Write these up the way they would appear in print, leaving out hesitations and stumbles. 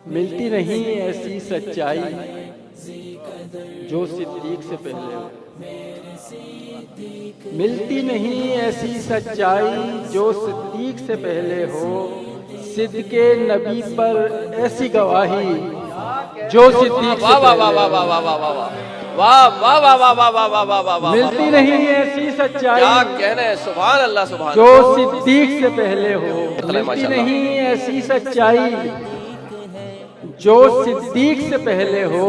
ملتی نہیں ایسی سچائی جو صدیق سے پہلے ہو، ملتی نہیں ایسی سچائی جو صدیق سے پہلے ہو، صدق نبی پر ایسی گواہی جو صدیق سے پہلے ہو، ملتی نہیں ایسی سچائی کیا کہنا ہے، سبحان اللہ سبحان جو اللہ۔ صدیق سے پہلے ہو، ملتی نہیں ایسی سچائی جو صدیق سے پہلے ہو،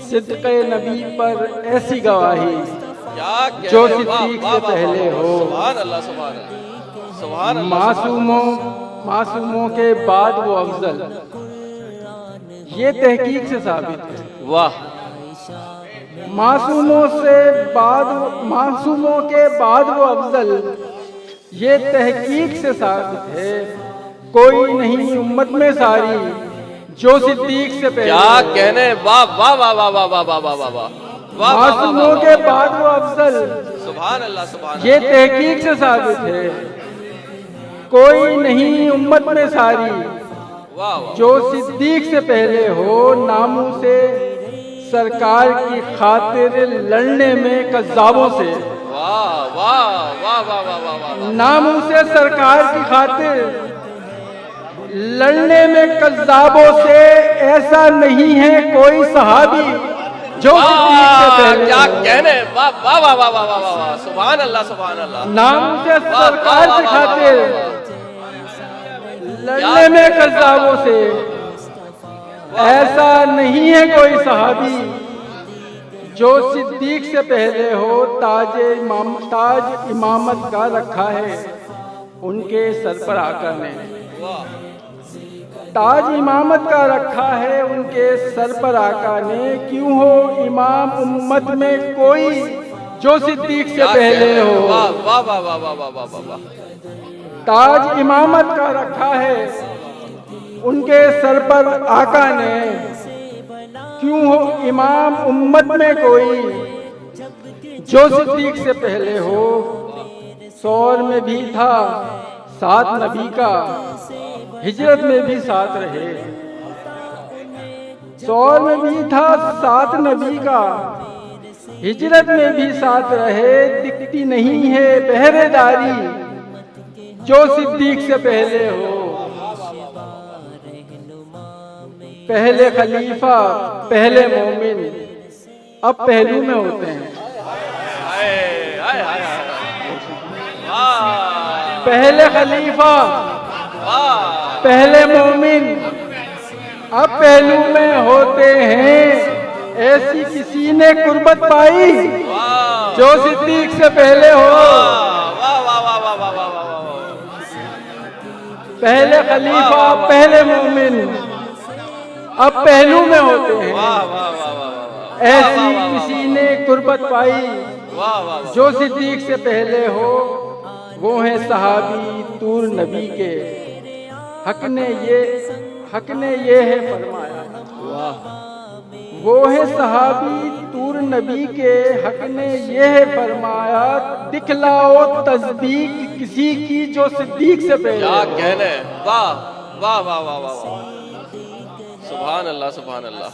صدق نبی پر ایسی گواہی کیا جو کہنا ہے، واہ صدیق واہ سے واہ پہلے واہ، ہو، سبحان اللہ سبحان اللہ سبحان اللہ۔ معصوموں کے بعد وہ افضل، یہ تحقیق سے ثابت ہے۔ واہ، معصوموں کے بعد وہ افضل، یہ تحقیق سے ثابت ہے۔ کوئی نہیں امت میں ساری جو صدیق سے پہلے کیا ہو، کہنے، واہ واہ واہ واہ واہ واہ واہ واہ واہ واہ، معصوموں کے بعد وہ افضل، سبحان اللہ سبحان یہ اللہ۔ تحقیق سے ثابت ہے۔ کوئی نہیں امت میں ساری واہ واہ، جو صدیق سے پہلے ہو، ناموں سے سرکار کی خاطر لڑنے میں کذابوں سے، واہ واہ واہ واہ واہ واہ واہ، ناموں سے سرکار کی خاطر لڑنے میں کذابوں سے، ایسا نہیں ہے کوئی صحابی جو صدیق سے پہلے کیا ہو، کہنے، واہ واہ واہ واہ واہ واہ واہ، سبحان اللہ سبحان اللہ۔ ناموں سے سرکار کی خاطر لڑنے میں کذابوں سے، ایسا نہیں ہے کوئی صحابی جو صدیق سے پہلے ہو۔ تاج امامت کا رکھا ہے ان کے سر پر آقا نے، تاج امامت کا رکھا ہے ان کے سر پر آقا نے، کیوں ہو امام امت میں کوئی جو صدیق سے پہلے ہو۔ واہ واہ واہ واہ واہ واہ واہ واہ، تاج امامت کا رکھا ہے ان کے سر پر آقا نے، کیوں ہو امام امت میں کوئی جو صدیق سے پہلے ہو۔ سور میں بھی تھا ساتھ نبی کا، ہجرت میں بھی ساتھ رہے، سور میں بھی تھا ساتھ نبی کا، ہجرت میں بھی ساتھ رہے، دکھتی نہیں ہے پہرے داری جو صدیق سے پہلے ہو۔ پہلے خلیفہ پہلے مومن اب پہلو میں ہوتے ہیں، پہلے خلیفہ پہلے مومن اب پہلو میں ہوتے ہیں، ایسی کسی نے قربت پائی جو صدیق سے پہلے ہو۔ پہلے خلیفہ پہلے مومن اب پہلو میں ہوتے ہیں، ایسی کسی نے قربت پائی جو صدیق سے پہلے ہو۔ وہ ہیں صحابی طور نبی کے، حق نے یہ ہے فرمایا، وہ ہیں صحابی طور نبی کے، حق نے یہ ہے فرمایا، دکھلاؤ تصدیق کسی کی جو صدیق سے پہلے ہو۔ کیا کہنے، واہ واہ واہ واہ واہ، سبحان اللہ سبحان اللہ۔